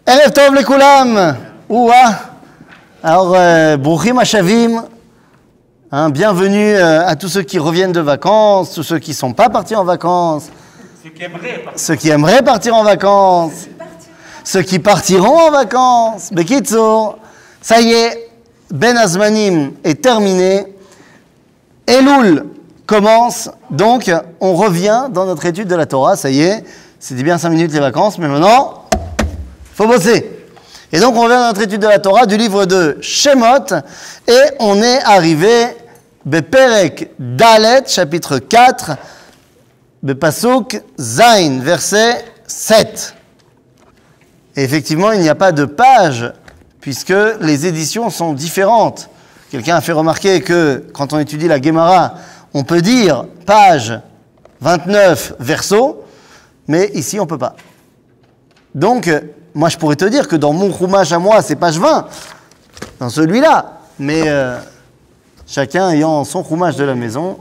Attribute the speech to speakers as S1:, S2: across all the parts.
S1: Erev Tov Lekulam. Ouah. Alors, Bruchim Hashavim. Bienvenue à tous ceux qui reviennent de vacances, tous ceux qui ne sont pas partis en vacances, ceux qui aimeraient partir en vacances, ceux qui partiront en vacances. Bekitsour, ça y est, Ben Azmanim est terminé. Elul commence, donc on revient dans notre étude de la Torah, ça y est, c'était bien 5 minutes les vacances, mais maintenant, il faut bosser. Et donc on revient dans notre étude de la Torah du livre de Shemot, et on est arrivé, Beperek Dalet, chapitre 4, Bepasuk Zain, verset 7. Et effectivement, il n'y a pas de page, puisque les éditions sont différentes. Quelqu'un a fait remarquer que quand on étudie la Gemara, on peut dire page 29 verso, mais ici on ne peut pas. Donc, moi je pourrais te dire que dans mon chumash à moi, c'est page 20, dans celui-là, mais chacun ayant son chumash de la maison.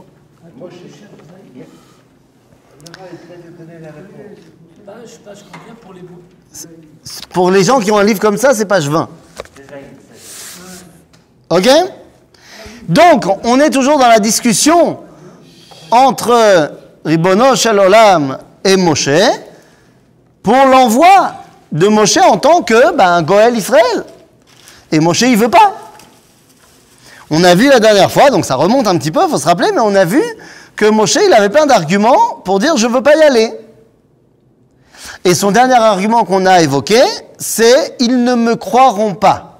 S1: Pour les gens qui ont un livre comme ça, c'est page 20. Ok? Donc, on est toujours dans la discussion entre Ribono Shel Olam et Moshe pour l'envoi de Moshe en tant que Goël Israël. Et Moshe, il veut pas. On a vu la dernière fois, donc ça remonte un petit peu, il faut se rappeler, mais on a vu que Moshe, il avait plein d'arguments pour dire « je veux pas y aller ». Et son dernier argument qu'on a évoqué, c'est « ils ne me croiront pas ».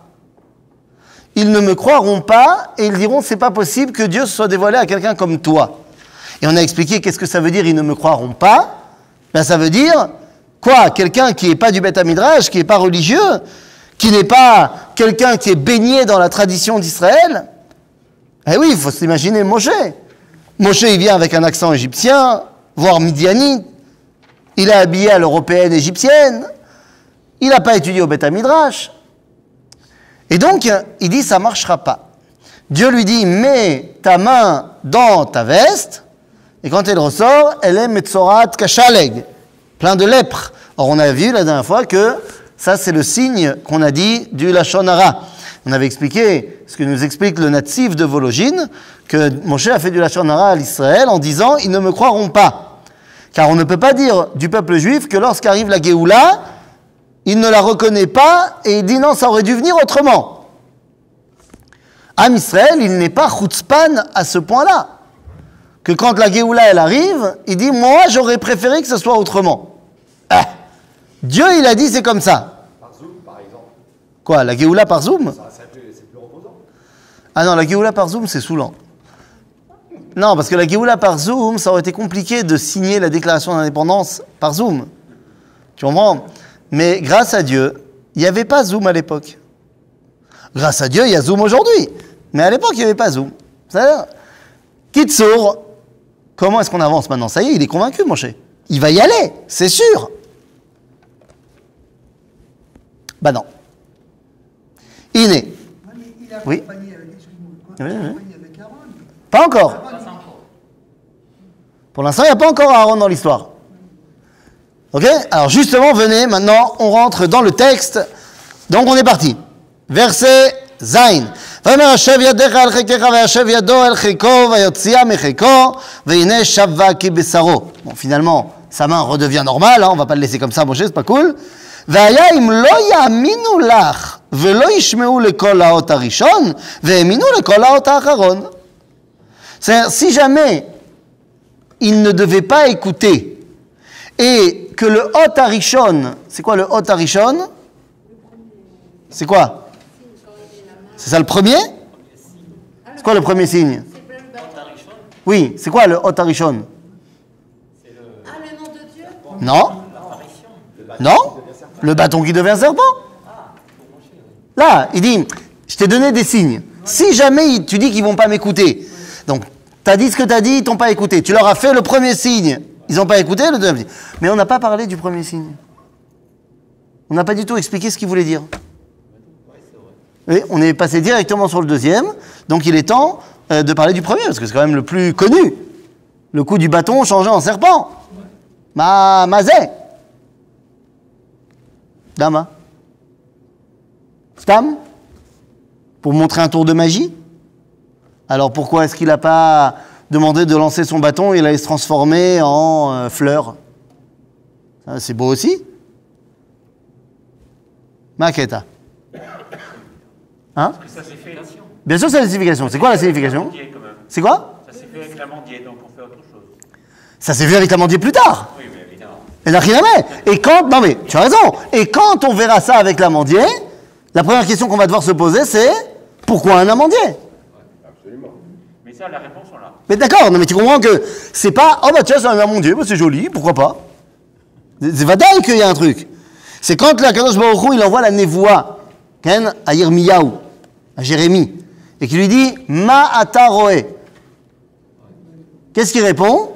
S1: Ils ne me croiront pas et ils diront c'est pas possible que Dieu se soit dévoilé à quelqu'un comme toi. Et on a expliqué qu'est-ce que ça veut dire ils ne me croiront pas. Ça veut dire quoi? Quelqu'un qui n'est pas du Beth Midrash, qui n'est pas religieux, qui n'est pas quelqu'un qui est baigné dans la tradition d'Israël. Eh oui, il faut s'imaginer Moshe. Moshe, il vient avec un accent égyptien, voire midianite. Il est habillé à l'européenne égyptienne. Il n'a pas étudié au Beth Midrash. Et donc, il dit, ça ne marchera pas. Dieu lui dit, mets ta main dans ta veste, et quand elle ressort, elle est metzorat kashaleg, plein de lèpre. Or, on a vu la dernière fois que ça, c'est le signe qu'on a dit du Lashon Hara. On avait expliqué ce que nous explique le Natsif de Vologine, que Moshe a fait du Lashon Hara à l'Israël en disant, ils ne me croiront pas. Car on ne peut pas dire du peuple juif que lorsqu'arrive la Géoula, il ne la reconnaît pas et il dit non, ça aurait dû venir autrement. Am Israël, il n'est pas chutzpan à ce point-là. Que quand la Géoula, elle arrive, il dit moi, j'aurais préféré que ce soit autrement. Dieu, il a dit c'est comme ça.
S2: Par Zoom, par exemple.
S1: Quoi, la Géoula par Zoom?
S2: C'est plus reposant.
S1: Ah non, la Géoula par Zoom, c'est saoulant. Non, parce que la Géoula par Zoom, ça aurait été compliqué de signer la déclaration d'indépendance par Zoom. Tu comprends? Mais grâce à Dieu, il n'y avait pas Zoom à l'époque. Grâce à Dieu, il y a Zoom aujourd'hui. Mais à l'époque, il n'y avait pas Zoom. C'est-à-dire, Kitsour, comment est-ce qu'on avance maintenant? Ça y est, il est convaincu, Moshe. Il va y aller, c'est sûr. Non. Iné. Oui. Pas encore. Pour l'instant, il n'y a pas encore Aaron dans l'histoire. Ok? Alors justement, venez, maintenant, on rentre dans le texte. Donc on est parti. Verset Zain. Bon, finalement, sa main redevient normale, hein, on ne va pas le laisser comme ça, Moshe, c'est pas cool. C'est-à-dire, si jamais il ne devait pas écouter et que le Hot Harishon, c'est quoi le Hot Harishon? C'est quoi? C'est ça le premier? C'est quoi le premier signe? Oui, c'est quoi le Hot Harishon?
S3: Ah, le nom de Dieu?
S1: Non? Non? Le bâton qui devient serpent? Là, il dit, je t'ai donné des signes. Si jamais tu dis qu'ils ne vont pas m'écouter, donc tu as dit ce que tu as dit, ils ne t'ont pas écouté. Tu leur as fait le premier signe. Ils n'ont pas écouté le deuxième signe. Mais on n'a pas parlé du premier signe. On n'a pas du tout expliqué ce qu'il voulait dire. Et on est passé directement sur le deuxième. Donc il est temps de parler du premier, parce que c'est quand même le plus connu. Le coup du bâton changé en serpent. Mazé. Dama. Stam? Pour montrer un tour de magie? Alors pourquoi est-ce qu'il n'a pas demandé de lancer son bâton et il allait se transformer en fleur? Ça, c'est beau aussi. Maqueta. Hein?
S4: Ça s'est fait.
S1: Bien sûr, c'est la signification. C'est quoi la signification? C'est quoi?
S4: Ça s'est fait avec l'amandier, donc on fait autre chose.
S1: Ça s'est vu avec l'amandier plus tard.
S4: Oui, mais évidemment.
S1: Et n'a rien à mettre. Et quand... Non mais, tu as raison. Et quand on verra ça avec l'amandier, la première question qu'on va devoir se poser, c'est pourquoi un amandier?
S2: Absolument.
S4: Mais ça, la réponse, on l'a.
S1: Mais d'accord, non mais tu comprends que c'est pas, oh bah tiens, c'est un amandier, bah c'est joli, pourquoi pas? C'est vadaï qu'il y a un truc. C'est quand la Kadosh Baruch Hu, il envoie la névoie, à Yirmiyahu, à Jérémie, et qui lui dit, Ma ata roé. Qu'est-ce qu'il répond?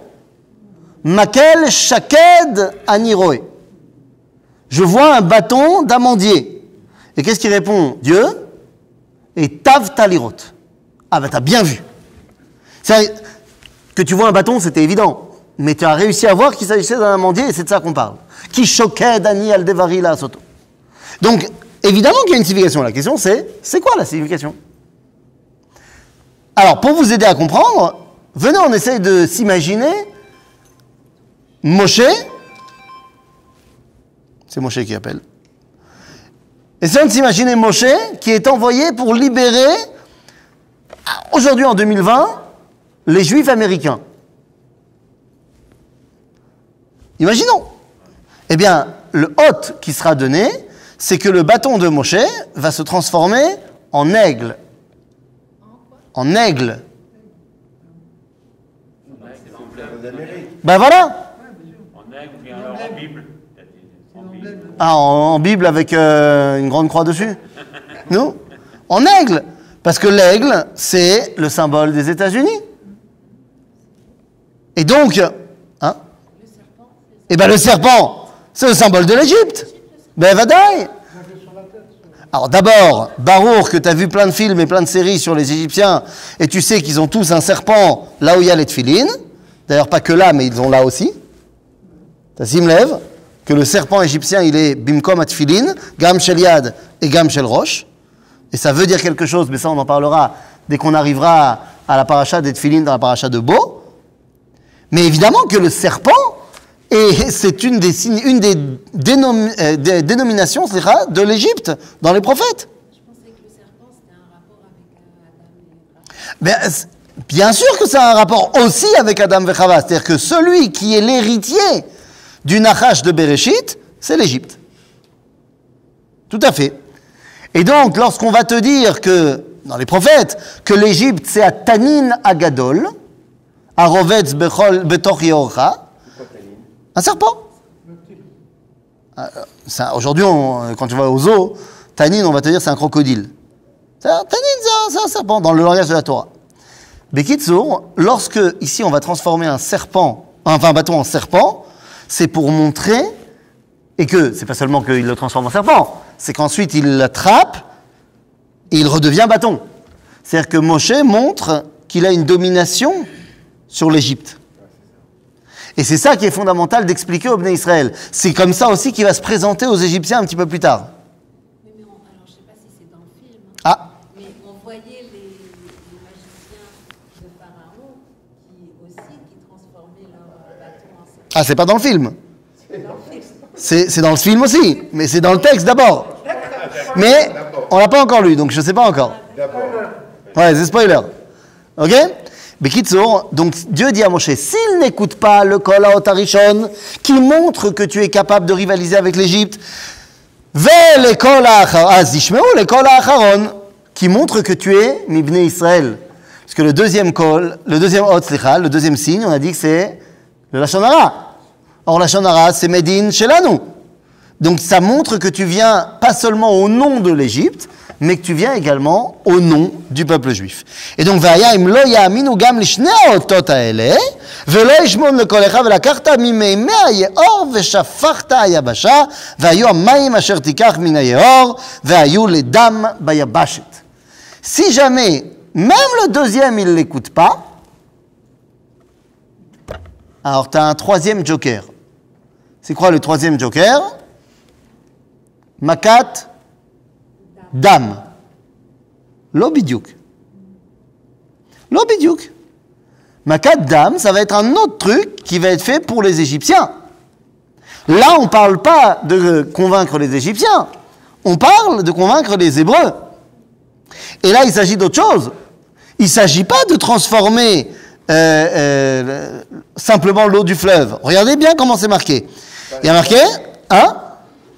S1: Makel shaked ani roé. Je vois un bâton d'amandier. Et qu'est-ce qu'il répond? Dieu? Et tav talirot. Ah bah t'as bien vu. C'est que tu vois un bâton, c'était évident. Mais tu as réussi à voir qu'il s'agissait d'un amandier et c'est de ça qu'on parle. Qui choquait Dani al-Devari la soto. Donc, évidemment qu'il y a une signification. La question c'est quoi la signification? Alors, pour vous aider à comprendre, venez, on essaye de s'imaginer Moshe. C'est Moshe qui appelle. Essayons de s'imaginer Moshe qui est envoyé pour libérer, aujourd'hui en 2020, les Juifs américains. Imaginons. Eh bien, le hôte qui sera donné, c'est que le bâton de Moshe va se transformer en aigle. En aigle. Ben voilà.
S4: En aigle ou bien alors en Bible.
S1: Ah, en Bible avec une grande croix dessus? Non? En aigle. Parce que l'aigle, c'est le symbole des États-Unis. Et donc, hein? Eh bien, le serpent, c'est le symbole de l'Égypte. Ben, vadaï. Alors d'abord, Barour, que tu as vu plein de films et plein de séries sur les Égyptiens, et tu sais qu'ils ont tous un serpent là où il y a les tefilines. D'ailleurs, pas que là, mais ils ont là aussi. T'as Simlev, que le serpent égyptien, il est bimkom atfilin, gam shel yad et gam shel rosh. Et ça veut dire quelque chose, mais ça on en parlera dès qu'on arrivera à la paracha des tefilines dans la paracha de Bo. Mais évidemment que le serpent, et c'est une des dénominations de l'Égypte dans les prophètes.
S3: Je pensais que le serpent, c'était un rapport avec Adam et Eva.
S1: Bien sûr que ça a un rapport aussi avec Adam et Chava. C'est-à-dire que celui qui est l'héritier du Nachash de Bereshit, c'est l'Égypte. Tout à fait. Et donc, lorsqu'on va te dire que, dans les prophètes, que l'Égypte, c'est à Tanin Agadol, à Rovetz Betoch Yeorcha, un serpent. Aujourd'hui, quand tu vas au zoo, Tanin, on va te dire c'est un crocodile. Tanin, c'est un serpent, dans le langage de la Torah. Bekitsour, lorsque, ici, on va transformer un bâton en serpent, c'est pour montrer, et que, c'est pas seulement qu'il le transforme en serpent, c'est qu'ensuite il l'attrape, et il redevient bâton. C'est-à-dire que Moshe montre qu'il a une domination sur l'Égypte. Et c'est ça qui est fondamental d'expliquer au Bnei Israël. C'est comme ça aussi qu'il va se présenter aux Égyptiens un petit peu plus tard.
S3: Oui, mais alors je ne sais pas si c'est dans le film,
S1: Ah,
S3: mais on voyait les magiciens de Pharaon qui transformaient leur bâton en serpent.
S1: c'est pas dans le film. C'est dans le film aussi, mais c'est dans le texte d'abord. Mais on l'a pas encore lu, donc je sais pas encore. Ouais, c'est spoiler. Ok? Bekitsour, donc Dieu dit à Moshe, s'il n'écoute pas le Kol HaOtarishon, qui montre que tu es capable de rivaliser avec l'Égypte, le Kol HaAcharon, qui montre que tu es Mibnei Israël. Parce que le deuxième signe, on a dit que c'est le Lashon Hara. Or, Lashon Hara, c'est Medin Shelanu. Donc ça montre que tu viens pas seulement au nom de l'Égypte, mais que tu viens également au nom du peuple juif. Et donc, Vayim lo ya'aminu gam lishnei haotot haeleh, velo yishmon lekol echad velakachta mimeimei hayeor veshafachta hayabasha, vahayu hamayim asher tikach min hayeor, vahayu ledam bayabashet. Si jamais, même le deuxième, il ne l'écoute pas, alors tu as un troisième joker. C'est quoi le troisième joker? Makat Dam. Lo bidiouk. Lo bidiouk. Makat dam, ça va être un autre truc qui va être fait pour les Égyptiens. Là, on ne parle pas de convaincre les Égyptiens. On parle de convaincre les Hébreux. Et là, il s'agit d'autre chose. Il ne s'agit pas de transformer simplement l'eau du fleuve. Regardez bien comment c'est marqué. Il y a marqué, hein?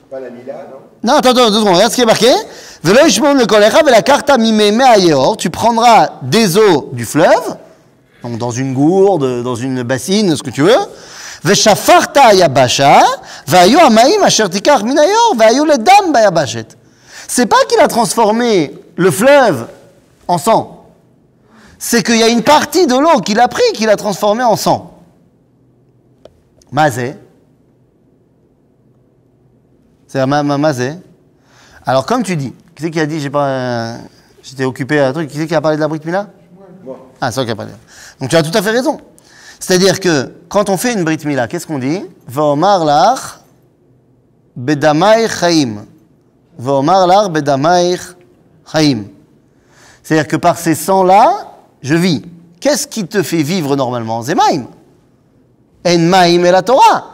S2: Pas la Mila, non?
S1: Non, attends, 2 secondes, regarde ce qui est marqué. Velo yishmon le kolecha vela karta mimeme ayeor. Tu prendras des eaux du fleuve, donc dans une gourde, dans une bassine, ce que tu veux. Veshafarta ayabasha, vayu amaim asher tikach min ayeor, vayu ledam bayabashet. C'est pas qu'il a transformé le fleuve en sang. C'est qu'il y a une partie de l'eau qu'il a pris, qu'il a transformée en sang. Mazé. C'est mazé. Alors, comme tu dis, qui c'est qui a dit, j'étais occupé à un truc, qui c'est qui a parlé de la Brit Mila?
S2: Moi.
S1: Ah, c'est toi qui a parlé. Donc, tu as tout à fait raison. C'est-à-dire que, quand on fait une Brit Mila, qu'est-ce qu'on dit? Va'omar lach bedamay chaim. Va'omar lach bedamay chaim. C'est-à-dire que par ces sangs-là, je vis. Qu'est-ce qui te fait vivre normalement? Zemaim. En maim et la Torah.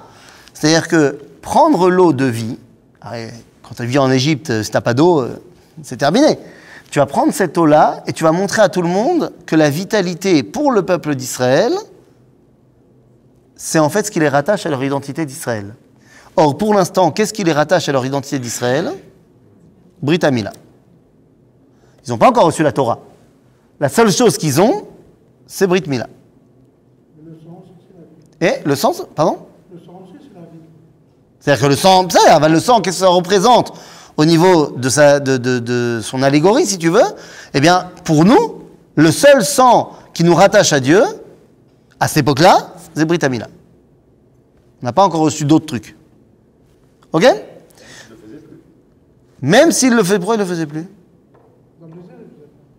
S1: C'est-à-dire que prendre l'eau de vie, quand tu vis en Égypte, si tu n'as pas d'eau, c'est terminé. Tu vas prendre cette eau-là et tu vas montrer à tout le monde que la vitalité pour le peuple d'Israël, c'est en fait ce qui les rattache à leur identité d'Israël. Or, pour l'instant, qu'est-ce qui les rattache à leur identité d'Israël? Brit Mila. Ils n'ont pas encore reçu la Torah. La seule chose qu'ils ont, c'est Brit Mila.
S5: Le sang aussi, c'est la vie.
S1: Et le sang, pardon?
S5: Le sang aussi, c'est la vie.
S1: C'est-à-dire que le sang, le sang, qu'est-ce que ça représente au niveau de son allégorie, si tu veux? Eh bien, pour nous, le seul sang qui nous rattache à Dieu, à cette époque-là, c'est Brit Mila. On n'a pas encore reçu d'autres trucs. Ok? Même s'il le fait, pourquoi il ne le faisait plus?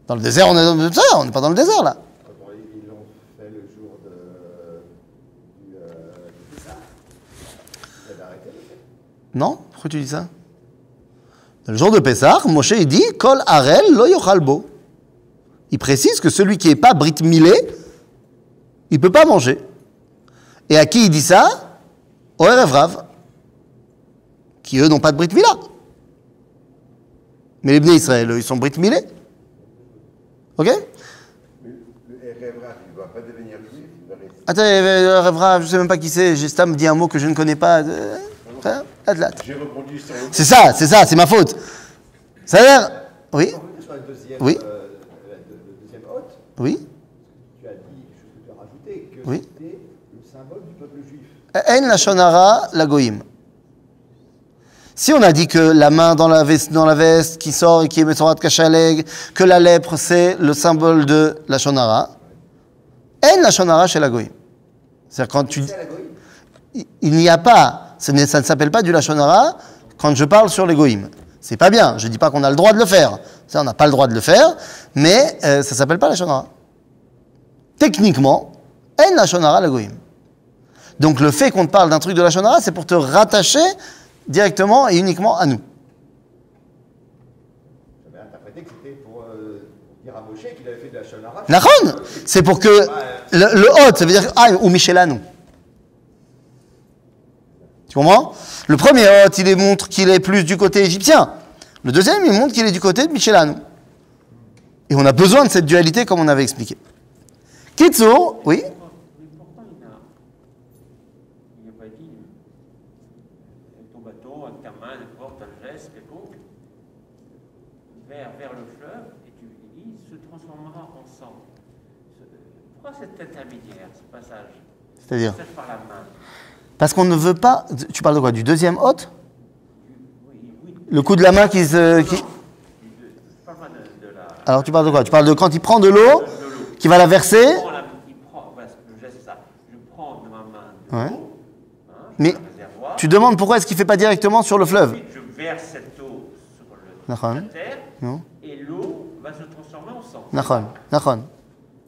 S5: Dans le désert,
S1: Dans le désert,
S5: ils faisaient.
S1: on n'est pas dans le désert, là.
S2: Bon, ils l'ont fait le jour du Pessah. Ils avaient arrêté le fait.
S1: Non? Pourquoi tu dis ça? Le jour de Pessah, Moshe, il dit « Kol harel lo yochal bo ». Il précise que celui qui n'est pas Brit Milé, il ne peut pas manger. Et à qui il dit ça? Au Erev Rav, qui eux n'ont pas de Brit Mila. Mais les Bnei Israël, eux, ils sont Brit Milé. Ok?
S2: Mais le Erev Rav, il ne doit pas devenir juif, il doit rester.
S1: Attends, Erev Rav, je ne sais même pas qui c'est. Gestam me dit un mot que je ne connais pas. Atlat.
S2: J'ai rebondi sur le.
S1: C'est ça, c'est ma faute. Ça a l'air. Oui?
S2: Sur la deuxième,
S1: Oui.
S2: le deuxième hôte,
S1: Oui?
S2: tu as dit, quelque chose que tu as rajouté, que
S1: Oui.
S2: c'était le symbole du peuple juif.
S1: En la shonara la goïm. Si on a dit que la main dans la veste qui sort et qui est Mesorat Kachaleg, que la lèpre c'est le symbole de la shonara, en la shonara chez la goïm. C'est-à-dire quand tu
S2: C'est à la goïm.
S1: il n'y a pas, ça ne s'appelle pas du lachonara quand je parle sur les goïm. C'est pas bien, je dis pas qu'on a le droit de le faire. Ça, on n'a pas le droit de le faire, mais ça s'appelle pas lachonara. Techniquement, en lachonara la goïm. Donc le fait qu'on te parle d'un truc de lachonara, c'est pour te rattacher directement et uniquement à nous.
S2: J'avais interprété que c'était pour dire à Moshe qu'il avait fait de la shonara.
S1: Nachon, c'est pour que le hôte, ça veut dire ou Michelanu. Tu comprends? Le premier hôte, il montre qu'il est plus du côté égyptien. Le deuxième, il montre qu'il est du côté de Michelanu. Et on a besoin de cette dualité comme on avait expliqué. Kitsour, oui.
S4: Mais pourtant, il n'a pas dit avec ton bateau, avec ta main, n'importe, un geste quelconque, vers le fleuve, et tu lui dis, se transformera en sang. Pourquoi cet intermédiaire, ce passage?
S1: C'est-à-dire?
S4: Passage par la main.
S1: Parce qu'on ne veut pas. Tu parles de quoi? Du deuxième hôte?
S4: Oui.
S1: Le coup de la main qui se.
S4: Je parle pas de la...
S1: Alors tu parles de quoi? Tu parles de quand il prend de l'eau, qui va la verser.
S4: Il prend, voilà, le geste c'est ça. Je prends de ma main de
S1: Ouais.
S4: l'eau,
S1: Mais
S4: sur le réservoir.
S1: tu demandes pourquoi est-ce qu'il ne fait pas directement sur le fleuve?
S4: Ensuite, je verse cette eau sur
S1: Nachon.
S4: la terre,
S1: Non.
S4: et l'eau va se transformer en sang.
S1: Nachon.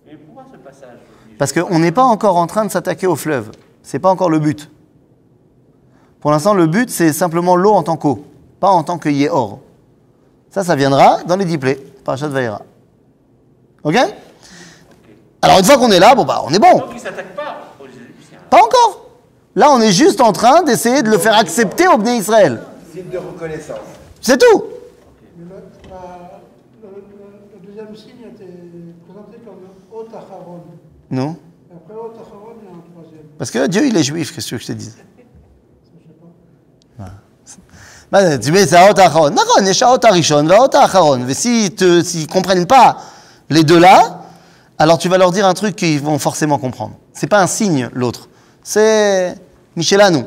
S4: Mais pourquoi ce passage?
S1: Parce qu'on n'est pas encore en train de s'attaquer au fleuve. C'est pas encore le but. Pour l'instant, le but, c'est simplement l'eau en tant qu'eau, pas en tant que yéhor. Ça viendra dans les diplés, Parashat Vayera. Ok? Alors une fois qu'on est là, bon bah on est bon.
S4: Donc ils ne s'attaquent pas aux Égyptiens.
S1: Pas encore. Là on est juste en train d'essayer de le faire accepter au Bnei Israël.
S2: Signe de reconnaissance.
S1: C'est tout.
S5: Mais le deuxième signe était présenté comme Ot Acharon.
S1: Non.
S5: Et après Ot Acharon, il y a un troisième.
S1: Parce que Dieu il est juif, qu'est-ce que tu veux que je te dise?
S5: Je sais pas.
S1: Bah, tu mets ça Ot Acharon. D'accord, יש האות הראשון והאות האחרון. Et s'ils ne comprennent pas les deux là, alors tu vas leur dire un truc qu'ils vont forcément comprendre. C'est pas un signe l'autre. C'est Michelanu.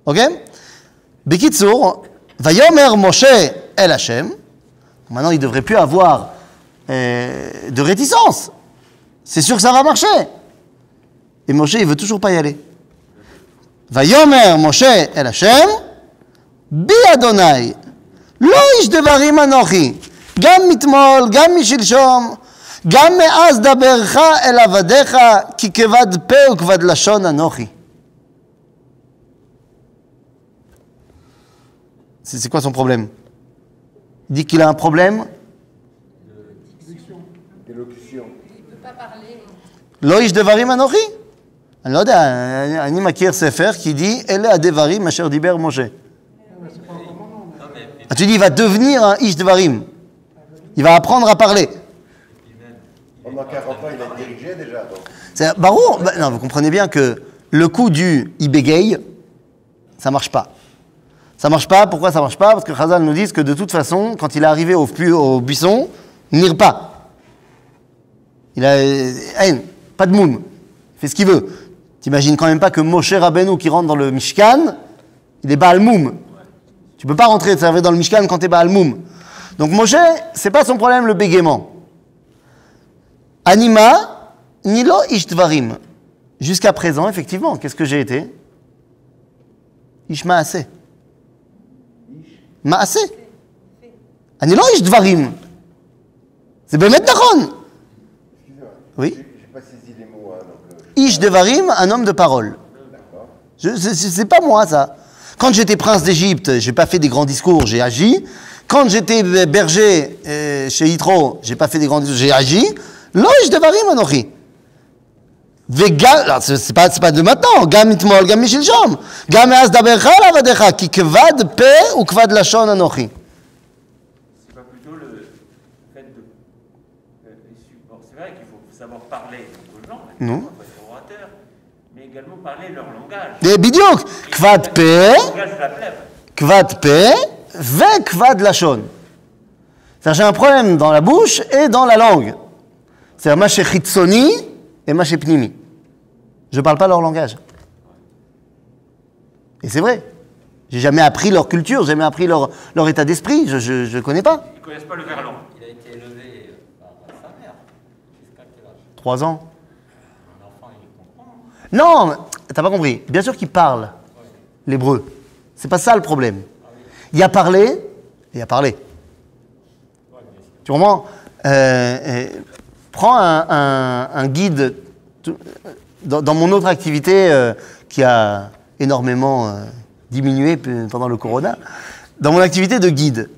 S1: Ok? Bekitsur, Vayomer Moshe El Hashem. Maintenant, il ne devrait plus avoir de réticence. C'est sûr que ça va marcher. Et Moshe, il veut toujours pas y aller. Vayomer Moshe El Hashem, Bi Adonai, Lo ish devarim anochi, Gam mitmol, Gam mishilshom, Gam me'az dabercha el avadecha, Ki kevad pe u kevad lashon anochi. C'est quoi son problème? Il dit qu'il a un problème.
S2: D'élocution.
S3: Il ne peut pas parler.
S1: Lo ish devarim anochi. אני לא יודע, אני מכיר ספר qui dit אלה הדברים אשר דיבר משה. Tu dis il va devenir un ish devarim. Il va apprendre à parler.
S2: Pendant 40 ans, il a dirigé déjà. Donc.
S1: C'est barou. Non, vous comprenez bien que le coup du il bégaye, ça marche pas. Ça marche pas. Pourquoi ça marche pas? Parce que Chazal nous dit que de toute façon, quand il est arrivé au buisson, il n'ire pas. Il a pas de moum. Il fait ce qu'il veut. T'imagines quand même pas que Moshe Rabbeinu qui rentre dans le Mishkan, il est Baal Moum. Tu peux pas rentrer et te servir dans le Mishkan quand t'es Baal Moum. Donc Moshe, c'est pas son problème le bégaiement. Anima, Nilo Ishtvarim. Jusqu'à présent, effectivement, qu'est-ce que j'ai été? Ish Maaseh. Maaseh. Anilo Ishtvarim. C'est Bemet Nachon.
S2: Excusez-moi.
S1: Oui.
S2: J'ai pas saisi les mots. Hein, donc,
S1: Ish Devarim, un homme de parole. C'est pas moi ça. Quand j'étais prince d'Égypte, j'ai pas fait des grands discours, j'ai agi. Quand j'étais berger chez Yitro, j'ai pas fait des grands discours, j'ai agi. Lo ish devarim anochi. C'est pas de maintenant. Gam itmol, gam mishilshom. Gam me'az dabercha lavadecha, ki kvad pe ou kvad lashon anochi.
S4: C'est pas plutôt le fait de... bon, c'est vrai qu'il faut savoir parler aux gens,
S1: Non.
S4: il faut être orateur, mais également parler leur langage.
S1: Bidiouk. Kvad pe,
S4: Le langage de la plèbe.
S1: kvad pe, ve kvad lashon. C'est-à-dire, j'ai un problème dans la bouche et dans la langue. C'est-à-dire, ma chez chitzoni et ma chez pnimi. Je ne parle pas leur langage. Et c'est vrai. J'ai jamais appris leur culture, j'ai jamais appris leur état d'esprit. Je ne connais pas.
S4: Ils ne connaissent pas le verlan.
S6: Il a été élevé par sa mère. Jusqu'à quel âge?
S1: 3 ans.
S6: Un enfant, il comprend.
S1: Non, t'as pas compris. Bien sûr qu'ils parlent l'hébreu. C'est pas ça le problème. Il y a parlé et il y a parlé. Tu comprends? Prends un guide dans mon autre activité qui a énormément diminué pendant le corona. Dans mon activité de guide.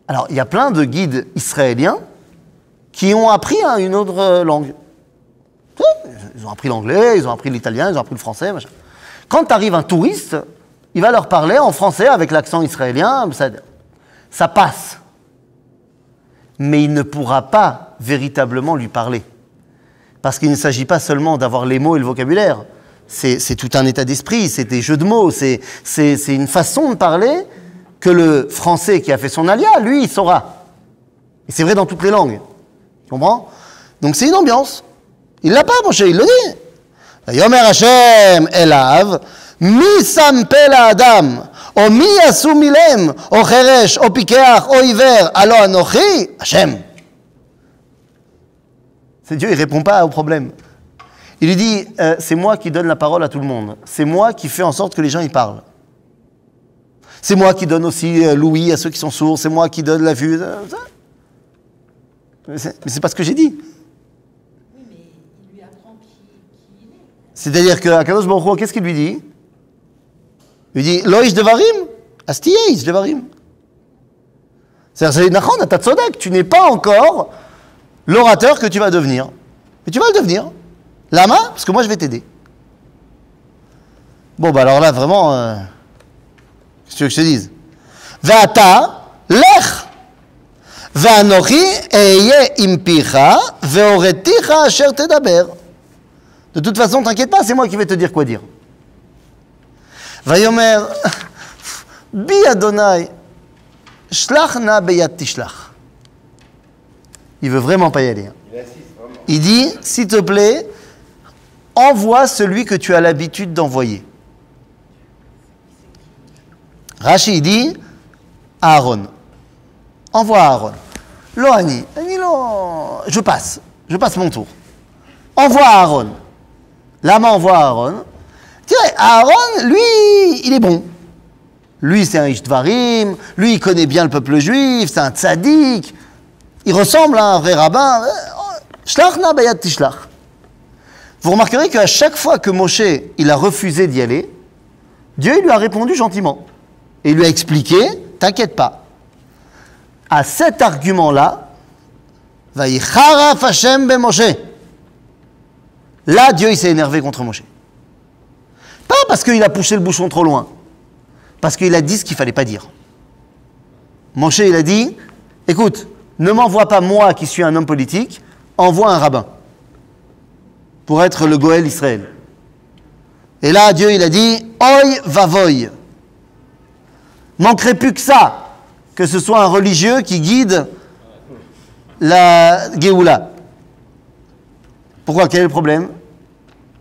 S1: Alors, il y a plein de guides israéliens qui ont appris une autre langue. Ils ont appris l'anglais, ils ont appris l'italien, ils ont appris le français, machin. Quand arrive un touriste, il va leur parler en français avec l'accent israélien, ça passe. Mais il ne pourra pas véritablement lui parler. Parce qu'il ne s'agit pas seulement d'avoir les mots et le vocabulaire. C'est tout un état d'esprit, c'est des jeux de mots, c'est une façon de parler que le français qui a fait son alia, lui, il saura. Et c'est vrai dans toutes les langues. Tu comprends? Donc c'est une ambiance. Il l'a pas, Moshe, il le dit. Yomer Hashem elav, mi sam pe la'adam, o mi yasu milem, o cheresh, o pikeach, o iver, alo anochi, Hashem. C'est Dieu, il répond pas au problème. Il lui dit, c'est moi qui donne la parole à tout le monde. C'est moi qui fais en sorte que les gens y parlent. C'est moi qui donne aussi l'ouïe à ceux qui sont sourds. C'est moi qui donne la vue. Mais c'est pas ce que j'ai dit.
S3: Oui, mais il lui apprend qui il est.
S1: C'est-à-dire qu'à Kadosh Baruch Hu, qu'est-ce qu'il lui dit? Il lui dit, Lo ish devarim, astiyeh ish devarim. C'est-à-dire, Nachon, t'as tzodek, tu n'es pas encore l'orateur que tu vas devenir. Mais tu vas le devenir. Lama, parce que moi je vais t'aider. Bon, bah alors là, vraiment, qu'est-ce que tu veux que je te dise? Ve'ata, lech. Ve'anochi, eye impicha, ve'oreticha asher tedaber. De toute façon, t'inquiète pas, c'est moi qui vais te dire quoi dire. Vayomer, bi Adonai, shlach na beyad tishlach. Il veut vraiment pas y aller.
S2: Il insiste vraiment.
S1: Il dit, s'il te plaît, envoie celui que tu as l'habitude d'envoyer. Rashi dit, Aaron. Envoie Aaron. Loani, je passe mon tour. Envoie Aaron. Lama envoie Aaron. Tiens, Aaron, lui, il est bon. Lui, c'est un Ishtvarim. Lui, il connaît bien le peuple juif. C'est un tzaddik. Il ressemble à un vrai rabbin. Shlachna bayad tishlach. Vous remarquerez qu'à chaque fois que Moshe il a refusé d'y aller, Dieu il lui a répondu gentiment. Et il lui a expliqué, t'inquiète pas. À cet argument-là, Vayicharaf Hashem be Moshe. Là, Dieu il s'est énervé contre Moshe. Pas parce qu'il a poussé le bouchon trop loin, parce qu'il a dit ce qu'il fallait pas dire. Moshe il a dit, écoute, ne m'envoie pas moi qui suis un homme politique, envoie un rabbin pour être le Goël Israël. Et là, Dieu il a dit, Oy vavoy. Manquerait plus que ça, que ce soit un religieux qui guide la Géoula. Pourquoi? Quel est le problème?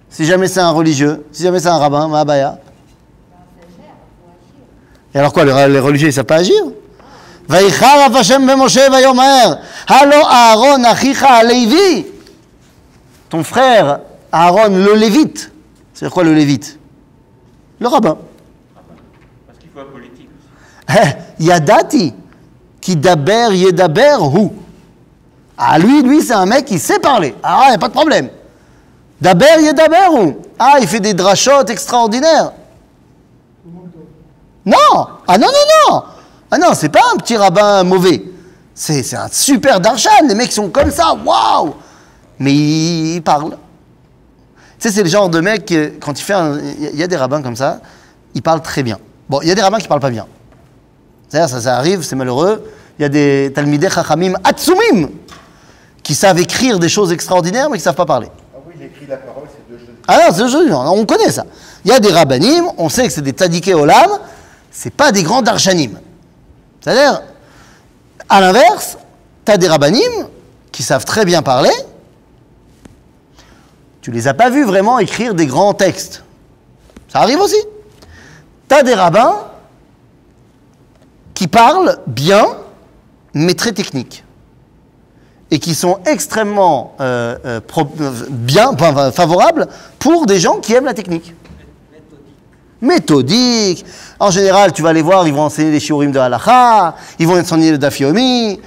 S1: Si jamais c'est un religieux, si jamais c'est un rabbin, Mahabaya. Et alors quoi, les religieux ils ne savent pas agir? Vaïcharaf Hashem be Moshe vayomer, Halo Aaron achicha alevi. Ton frère Aaron le lévite. C'est quoi le lévite? Le rabbin.
S4: Parce qu'il faut un politique aussi.
S1: Yadati, qui daber yedaber hu. Ah lui c'est un mec qui sait parler. Ah, il n'y a pas de problème. Daber yedaber hu. Ah, il fait des drachotes extraordinaires. Non. Ah non. Ah non, c'est pas un petit rabbin mauvais. C'est un super darshan. Les mecs sont comme ça. Waouh. Mais il parle. Tu sais, c'est le genre de mec, quand il fait il y a des rabbins comme ça, ils parlent très bien. Bon, il y a des rabbins qui parlent pas bien. C'est-à-dire, ça arrive, c'est malheureux. Il y a des talmidei chachamim atsumim qui savent écrire des choses extraordinaires, mais qui savent pas parler.
S2: Ah oui, il écrit la parole, c'est deux choses.
S1: Ah non, c'est deux choses, on connaît ça. Il y a des rabbanim, on sait que c'est des tzadikei olam, c'est pas des grands darshanim. C'est-à-dire, à l'inverse, tu as des rabbanim qui savent très bien parler, tu les as pas vus vraiment écrire des grands textes. Ça arrive aussi. Tu as des rabbins qui parlent bien, mais très techniques. Et qui sont extrêmement favorables pour des gens qui aiment la technique. Méthodique. En général, tu vas les voir, ils vont enseigner les shiurim de halakha, ils vont enseigner le daf yomi,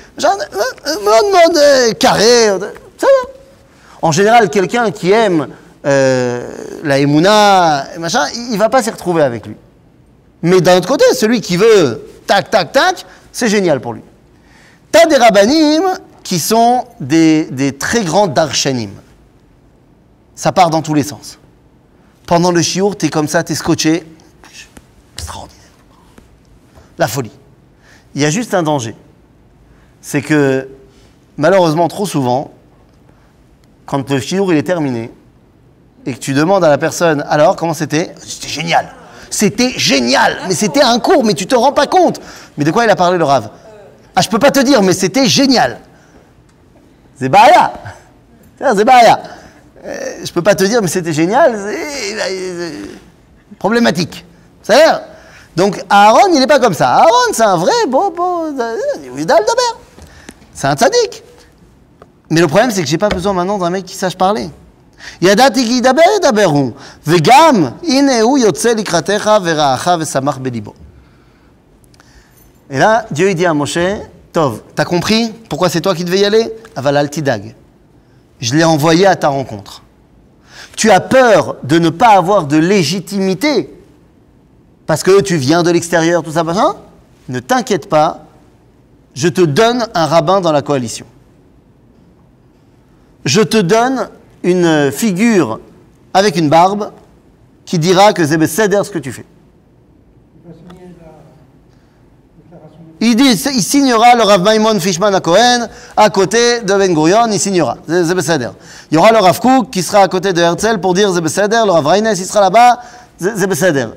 S1: carré. Ça va. En général, quelqu'un qui aime la émouna, machin, il ne va pas s'y retrouver avec lui. Mais d'un autre côté, celui qui veut tac, tac, tac, c'est génial pour lui. Tu as des rabbanim qui sont des très grands darshanim. Ça part dans tous les sens. Pendant le shiur, tu es comme ça, tu es scotché. Extraordinaire. La folie. Il y a juste un danger. C'est que, malheureusement, trop souvent, quand le shiur il est terminé, et que tu demandes à la personne, alors, comment c'était? C'était génial. C'était génial. Mais c'était un cours, mais tu te rends pas compte. Mais de quoi il a parlé, le Rav? Ah, je peux pas te dire, mais c'était génial. C'est baya. C'est baya. Je peux pas te dire, mais c'était génial. C'est problématique. C'est-à-dire, donc Aaron, il n'est pas comme ça. Aaron, c'est un vrai c'est un tzaddik. Mais le problème, c'est que j'ai pas besoin maintenant d'un mec qui sache parler. Yadati ki daber daberu, vegam ineu yotze likratecha veraacha vesamach belibo. Et là, Dieu il dit à Moshe, Tov, t'as compris pourquoi c'est toi qui devais y aller? Aval al tidag. Je l'ai envoyé à ta rencontre. Tu as peur de ne pas avoir de légitimité parce que tu viens de l'extérieur, tout ça, machin. Ne t'inquiète pas, je te donne un rabbin dans la coalition. Je te donne une figure avec une barbe qui dira que c'est Besséder ce que tu fais.
S5: Il va signer la déclaration.
S1: Il signera le Rav Maimon Fishman à Cohen à côté de Ben Gurion, il signera. C'est Besséder. Il y aura le Rav Kook qui sera à côté de Herzl pour dire c'est Besséder, le Rav Reines il sera là-bas, c'est Besséder.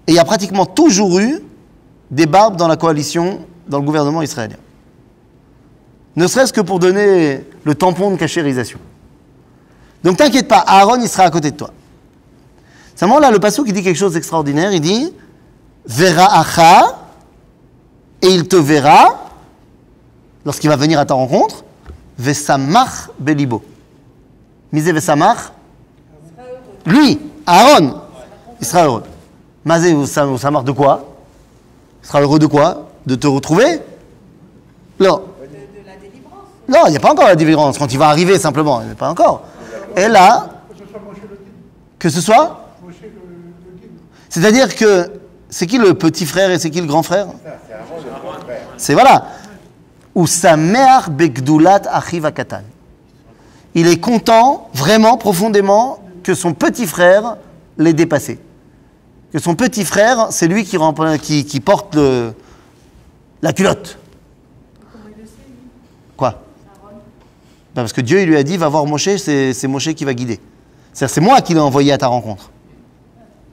S1: Et il y a pratiquement toujours eu des barbes dans la coalition, dans le gouvernement israélien. Ne serait-ce que pour donner le tampon de cachérisation. Donc t'inquiète pas, Aaron il sera à côté de toi. Seulement là, le passouk il dit quelque chose d'extraordinaire, il dit Vera'acha, et il te verra, lorsqu'il va venir à ta rencontre, Vesamach belibo. Misé Vesamach, lui, Aaron, il sera heureux. Mazé Vesamach de quoi? Il sera heureux de quoi? De te retrouver? Non.
S3: De la délivrance.
S1: Non, il n'y a pas encore la délivrance. Quand il va arriver simplement, il n'y a pas encore. Et là,
S5: Que ce soit Moshe le guide.
S1: que ce soit,
S5: Moshe le guide.
S1: c'est-à-dire que c'est qui le petit frère et c'est qui le grand frère?
S2: C'est Aaron le grand frère.
S1: C'est voilà. Ou sameach begdulat achiv hakatan. Il est content, vraiment, profondément, que son petit frère l'ait dépassé. Que son petit frère, c'est lui qui porte la culotte. Quoi? Ben parce que Dieu il lui a dit, va voir Moshe, c'est Moshe qui va guider. C'est-à-dire, c'est moi qui l'ai envoyé à ta rencontre.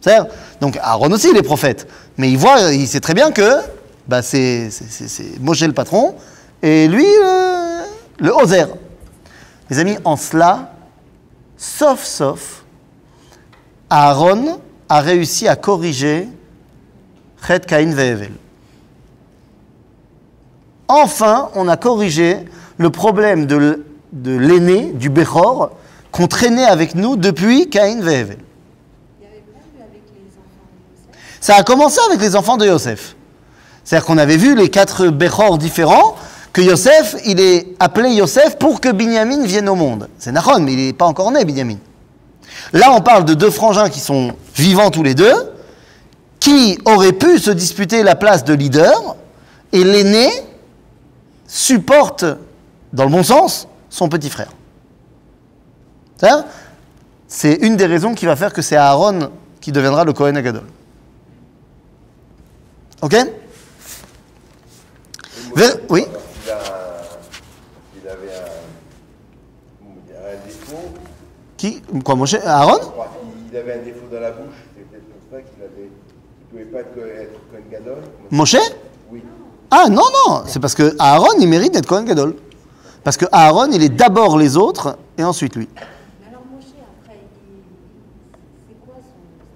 S1: C'est-à-dire, donc Aaron aussi il est prophète, mais il sait très bien que bah, c'est Moshe le patron, et lui le Ozer. Mes amis, en cela, sauf, Aaron a réussi à corriger Chet Caïn Ve'evel. Enfin, on a corrigé le problème de l'aîné, du Bechor, qu'on traînait avec nous depuis Caïn Ve'evel.
S3: Il n'y avait pas eu avec les enfants de Yosef.
S1: Ça a commencé avec les enfants de Yosef. C'est-à-dire qu'on avait vu les 4 Bechor différents, que Yosef, il est appelé Yosef pour que Binyamin vienne au monde. C'est Nachon, mais il n'est pas encore né, Binyamin. Là, on parle de 2 frangins qui sont vivants tous les deux, qui auraient pu se disputer la place de leader, et l'aîné supporte, dans le bon sens, son petit frère. C'est une des raisons qui va faire que c'est Aaron qui deviendra le Kohen Agadol. Ok? Oui?
S2: Il avait un défaut.
S1: Qui? Quoi, Moshe? Aaron?
S2: Il avait un défaut dans la bouche. C'est peut-être pour ça qu'il ne pouvait pas être Kohen Gadol.
S1: Moshe?
S2: Oui.
S1: Ah non, c'est parce que Aaron, il mérite d'être Kohen Gadol. Parce que Aaron, il est d'abord les autres, et ensuite lui.
S3: Mais alors Moshe, après, c'est quoi son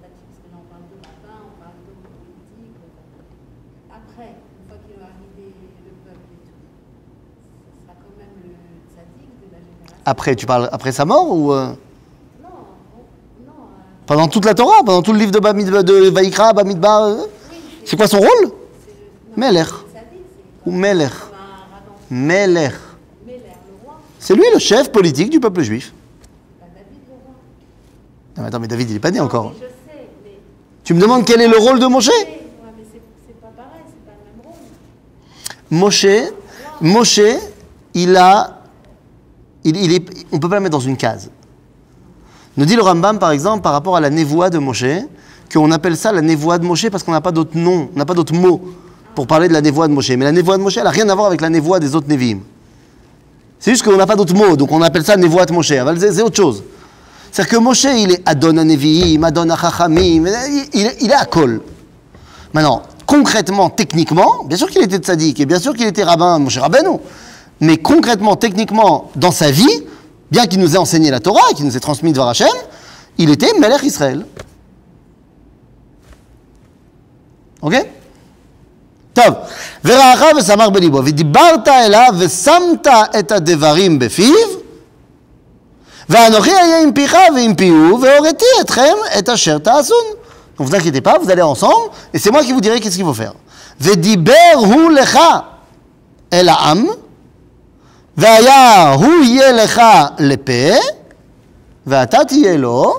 S3: statut? Parce que là, on parle de rabbin, on parle d'homme politique. Après, une fois qu'il a arrivé le peuple et tout, ce sera quand même le tzaddik de la génération.
S1: Après, tu parles après sa mort ou
S3: Non,
S1: pendant toute la Torah, pendant tout le livre de Vaïkra, Bamidbar, c'est quoi son rôle? Meler. Ou Meler. Meler.
S3: le roi,
S1: C'est lui le chef politique du peuple juif.
S3: pas David le roi.
S1: Non, mais attends, mais David, il n'est pas né encore.
S3: Mais je sais, mais,
S1: Tu me demandes quel est le rôle de Moshe?
S3: ouais, mais c'est pas pareil, c'est pas le même rôle.
S1: Moshe, on ne peut pas le mettre dans une case. Nous dit le Rambam, par exemple, par rapport à la névoie de Moshe, qu'on appelle ça la névoie de Moshe parce qu'on n'a pas d'autre nom, on n'a pas d'autre mot pour parler de la névoie de Moshe. Mais la névoie de Moshe, elle n'a rien à voir avec la névoie des autres Névim. C'est juste qu'on n'a pas d'autre mot, donc on appelle ça névoie de Moshe. C'est autre chose. C'est-à-dire que Moshe, il est Adon HaNevi'im, Adon HaChachamim, il est à Kol. Maintenant, concrètement, techniquement, bien sûr qu'il était tzaddik, et bien sûr qu'il était rabbin, Moshe Rabbeinu, mais concrètement, techniquement, dans sa vie, bien qu'il nous ait enseigné la Torah, qu'il nous ait transmis Dvar Hashem, il était Melech Israël. Ok? טוב, ורעך ושמח בליבו, ודיברת אליו ושמת את הדברים בפיו, ואנוכי אהיה עם פיך ועם פיהו, והוריתי אתכם את אשר תעשון. Ne vous inquiétez pas, vous allez ensemble, et c'est moi qui vous dirai qu'est-ce qu'il faut faire. ודיבר הוא לך אל העם, והיה הוא יהיה לך לפה, ואתה תהיה לו,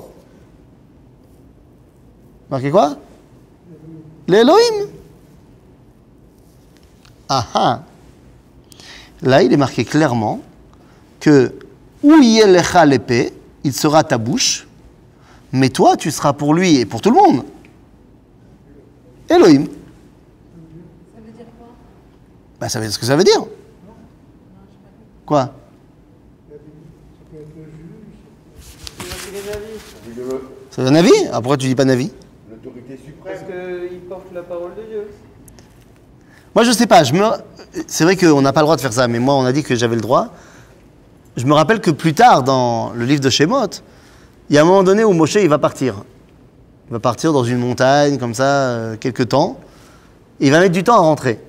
S1: marquez quoi? לאלוהים. Ah ah. Là, il est marqué clairement que où yelecha l'épée, il sera ta bouche, mais toi, tu seras pour lui et pour tout le monde Elohim.
S3: Ça veut dire quoi?
S1: Ben, ça veut dire ce que ça veut dire. Quoi?
S5: Ça peut être le juge.
S4: C'est les avis.
S1: C'est un avis? Ah, pourquoi tu dis pas d'avis?
S2: L'autorité suprême.
S4: Parce qu'il porte la parole de Dieu.
S1: Moi, je sais pas. C'est vrai qu'on n'a pas le droit de faire ça, mais moi, on a dit que j'avais le droit. Je me rappelle que plus tard, dans le livre de Shemot, il y a un moment donné où Moshe, il va partir. Il va partir dans une montagne, comme ça, quelque temps. Et il va mettre du temps à rentrer.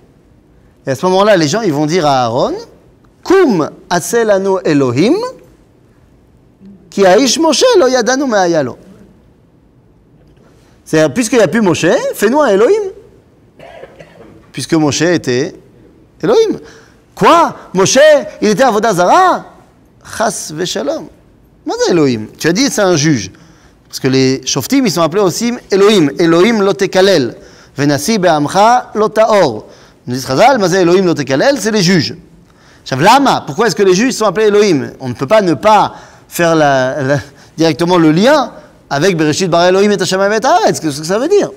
S1: Et à ce moment-là, les gens, ils vont dire à Aaron, Kum aselano Elohim, ki aish Moshe lo yadanu me'ayalo. C'est-à-dire, puisqu'il n'y a plus Moshe, fais-nous un Elohim. Puisque Moshe était Elohim. Quoi? Moshe, il était Avodah Zara? Chas v'shalom. Qu'est-ce que Elohim? Tu as dit c'est un juge. Parce que les shoftim, ils sont appelés aussi Elohim. Elohim lo tekalel. Venasi be'amcha lo ta'or. Nous dit Chazal, mais Elohim lo tekalel, c'est les juges. Lama, pourquoi est-ce que les juges sont appelés Elohim? On ne peut pas ne pas faire directement le lien avec Bereshit bara Elohim et Hashem et Haaretz. Qu'est-ce que ça veut dire?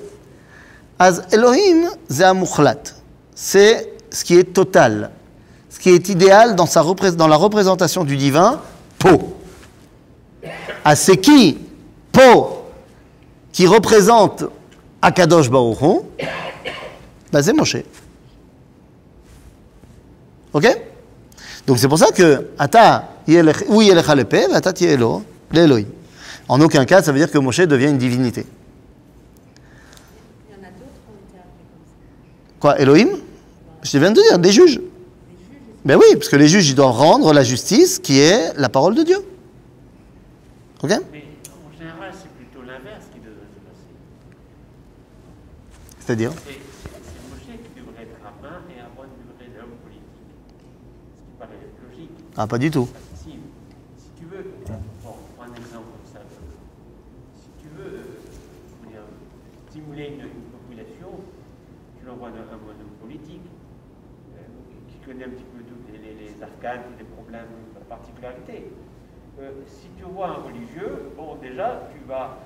S1: Az Elohim, c'est un mukhlat. C'est ce qui est total. Ce qui est idéal dans la représentation du divin, Po. Ah, c'est qui? Po, qui représente Akadosh Baruch Hu, ben c'est Moshe. Ok? Donc c'est pour ça que Ata, ou yelecha lepe, Ata tielo, l'Elohim. En aucun cas, ça veut dire que Moshe devient une divinité.
S3: Il y en a d'autres qui ont été appelés comme ça.
S1: Quoi, Elohim? Je viens de dire, des juges. Ben oui, parce que les juges, ils doivent rendre la justice qui est la parole de Dieu. Ok?
S4: Mais en général, c'est plutôt l'inverse qui devrait se passer.
S1: C'est-à-dire?
S4: C'est Moshe qui devrait être rabbin et Aaron devrait être l'homme politique. Ce qui paraît logique.
S1: Ah, pas du tout.
S4: Si tu veux, bon, prends un exemple comme ça. Si tu veux stimuler une population, tu l'envoies à un homme politique qui connaît un petit peu tous les arcanes, tous les problèmes, la particularité. Si tu vois un religieux, bon, déjà, tu vas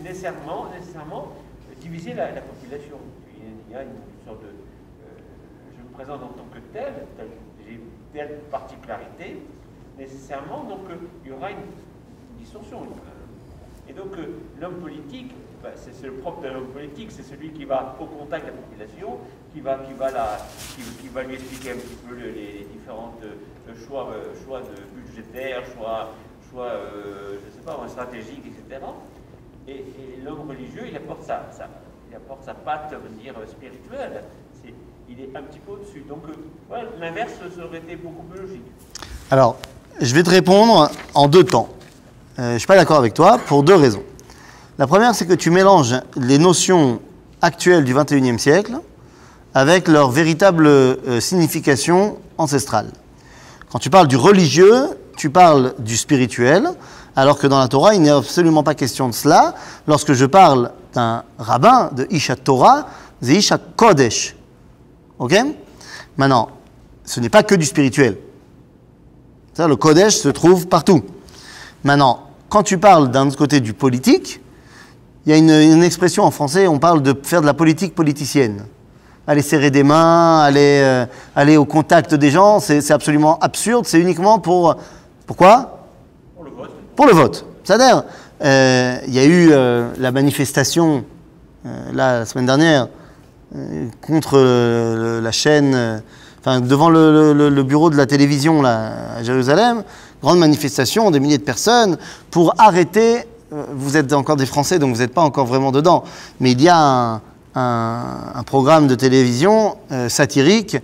S4: nécessairement diviser la population. Il y a une sorte de... je me présente en tant que tel, j'ai telle particularité, nécessairement, donc il y aura une distorsion. Et donc l'homme politique, c'est le propre de l'homme politique, c'est celui qui va au contact de la population, qui va lui expliquer un petit peu les différents choix de budgétaires, choix je sais pas, stratégiques, etc. Et l'homme religieux, il apporte sa patte, on va dire, spirituelle. Il est un petit peu au-dessus. Donc, voilà, l'inverse aurait été beaucoup plus logique.
S1: Alors, je vais te répondre en deux temps. Je ne suis pas d'accord avec toi pour deux raisons. La première, c'est que tu mélanges les notions actuelles du XXIe siècle avec leur véritable signification ancestrale. Quand tu parles du religieux, tu parles du spirituel, alors que dans la Torah, il n'est absolument pas question de cela. Lorsque je parle d'un rabbin, de Isha Torah, c'est Isha Kodesh. Ok? Maintenant, ce n'est pas que du spirituel. Ça, le Kodesh se trouve partout. Maintenant, quand tu parles d'un autre côté du politique, il y a une expression en français, on parle de faire de la politique politicienne. Aller serrer des mains, aller au contact des gens, c'est absolument absurde, c'est uniquement pour... Pourquoi?
S4: Pour le vote.
S1: Pour le vote. C'est-à-dire, il y a eu la manifestation, la semaine dernière, contre la chaîne, devant le bureau de la télévision là, à Jérusalem, grande manifestation, des milliers de personnes, pour arrêter, vous êtes encore des Français, donc vous n'êtes pas encore vraiment dedans, mais il y a un programme de télévision satirique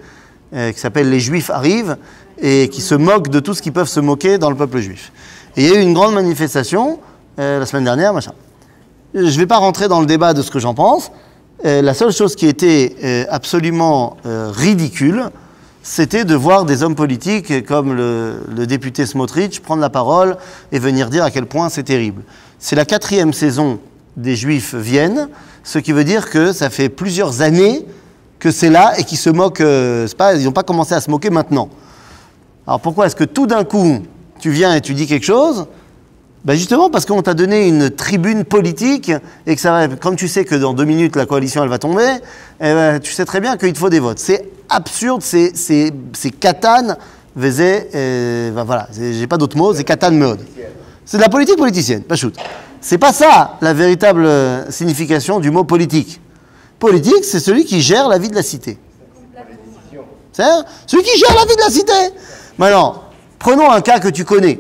S1: qui s'appelle « Les Juifs arrivent » et qui se moque de tout ce qu'ils peuvent se moquer dans le peuple juif. Et il y a eu une grande manifestation la semaine dernière, machin. Je ne vais pas rentrer dans le débat de ce que j'en pense. La seule chose qui était absolument ridicule, c'était de voir des hommes politiques comme le député Smotrich prendre la parole et venir dire à quel point c'est terrible. C'est la 4e saison des Juifs viennent, ce qui veut dire que ça fait plusieurs années que c'est là et qu'ils se moquent. C'est pas, ils n'ont pas commencé à se moquer maintenant. Alors pourquoi est-ce que tout d'un coup, tu viens et tu dis quelque chose? Ben justement parce qu'on t'a donné une tribune politique et que ça va, comme tu sais que dans 2 minutes la coalition elle va tomber, eh ben, tu sais très bien qu'il te faut des votes. C'est absurde, c'est katane, vezé, ben voilà, j'ai pas d'autres mots, c'est katane meod. C'est de la politique politicienne, pas shoot. C'est pas ça la véritable signification du mot politique. Politique, c'est celui qui gère la vie de la cité. C'est celui qui gère la vie de la cité. Maintenant, prenons un cas que tu connais.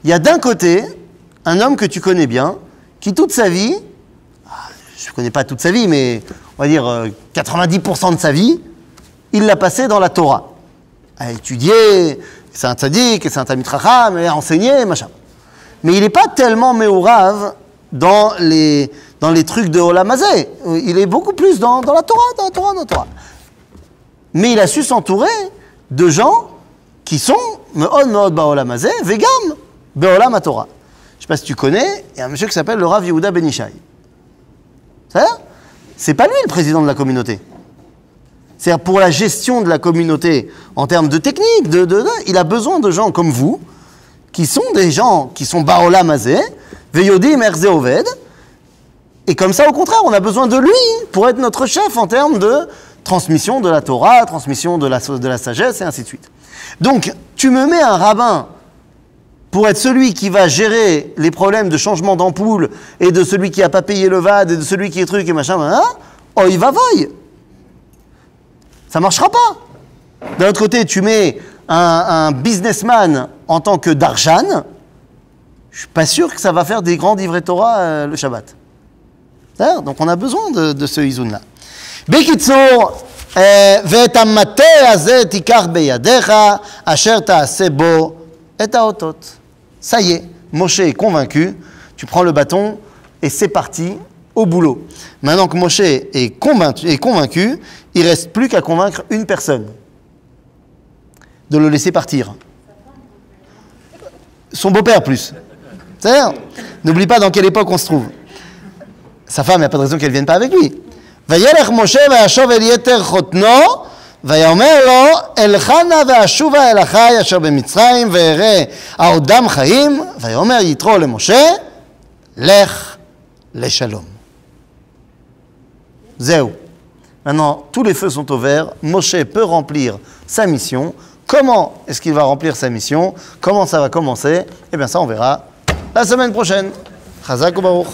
S1: Il y a d'un côté un homme que tu connais bien, qui toute sa vie, je ne connais pas toute sa vie, mais on va dire 90% de sa vie, il l'a passé dans la Torah. À étudier, c'est un tzaddik, c'est un talmid chacham, et à enseigner, machin. Mais il n'est pas tellement méorav dans les trucs de Olam Hazé. Il est beaucoup plus dans la Torah, Mais il a su s'entourer de gens qui sont meod ba'olam hazé, vegam be'olam haTorah. Je ne sais pas si tu connais, il y a un monsieur qui s'appelle le Rav Yehuda Ben Ishai. C'est pas lui le président de la communauté. C'est-à-dire pour la gestion de la communauté, en termes de technique, il a besoin de gens comme vous, qui sont des gens qui sont ba'olam hazé, veyodim erze oved, et comme ça, au contraire, on a besoin de lui pour être notre chef en termes de transmission de la Torah, transmission de la sagesse, et ainsi de suite. Donc, tu me mets un rabbin pour être celui qui va gérer les problèmes de changement d'ampoule et de celui qui n'a pas payé le VAD et de celui qui est truc et machin, oh, il va voy. Ça ne marchera pas. D'un autre côté, tu mets un businessman en tant que Darshan, je ne suis pas sûr que ça va faire des grands livrets Torah le Shabbat. Donc, on a besoin de ce izoun-là. Bekitzur, ואת המטה הזה תיקח בידיך, אשר תעשה בו את האותות. Ça y est, Moshe est convaincu, tu prends le bâton et c'est parti au boulot. Maintenant que Moshe est convaincu, il ne reste plus qu'à convaincre une personne de le laisser partir. Son beau-père plus. C'est-à-dire, n'oublie pas dans quelle époque on se trouve. Sa femme, il n'y a pas de raison qu'elle ne vienne pas avec lui. וילך משה וישוב אל יתר חותנו ויאמר לו אלחנה ואשובה אל אחי אשר במצרים ואראה העודם חיים ויאמר יתרו למשה לך לשלום. זהו. Maintenant, tous les feux sont au vert. Moshe peut remplir sa mission. Comment est-ce qu'il va remplir sa mission? Comment ça va commencer? Eh bien ça, on verra la semaine prochaine. Chazak ou Baruch.